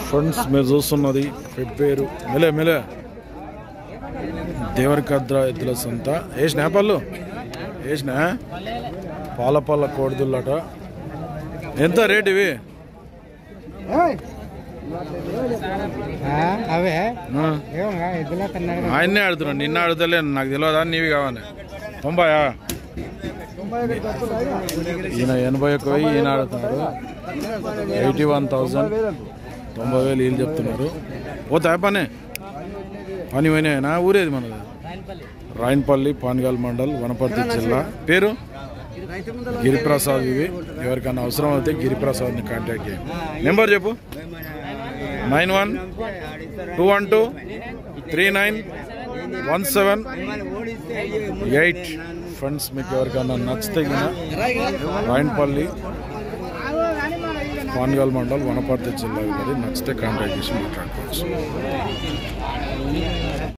Friends మీరు చూస్తున్నది పెబ్బేరు మెలే దేవరకద్ర ఎద్దుల సంత వేసినా పళ్ళు వేసినా పాలపల్ల కోడిదుల్లట ఎంత రేట్ ఇవి ఆయన్నే ఆడుతున్నాడు నిన్న ఆడుతలేను నాకు తెలియదా నీవి కావాలి 90 ఈయన 81 ఈయన ఆడుతున్నారు 81,000 90,000 వీళ్ళు చెప్తున్నారు పోతా పని పోయినాయనా ఊరేది మనది రాయన్పల్లి పాన్గాల్ మండల్ వనపర్తి జిల్లా పేరు గిరిప్రసాద్ ఇవి ఎవరికైనా అవసరం అయితే గిరిప్రసాద్ని కాంటాక్ట్ చేయండి నెంబర్ చెప్పు 9121239178 ఫ్రెండ్స్ మీకు ఎవరికైనా నచ్చితే రాయన్పల్లి పాన్గాల్ మండల్ వనపర్తి జిల్లా నచ్చితే కాంటాక్ట్ చేసి మాట్లాడుకోవచ్చు.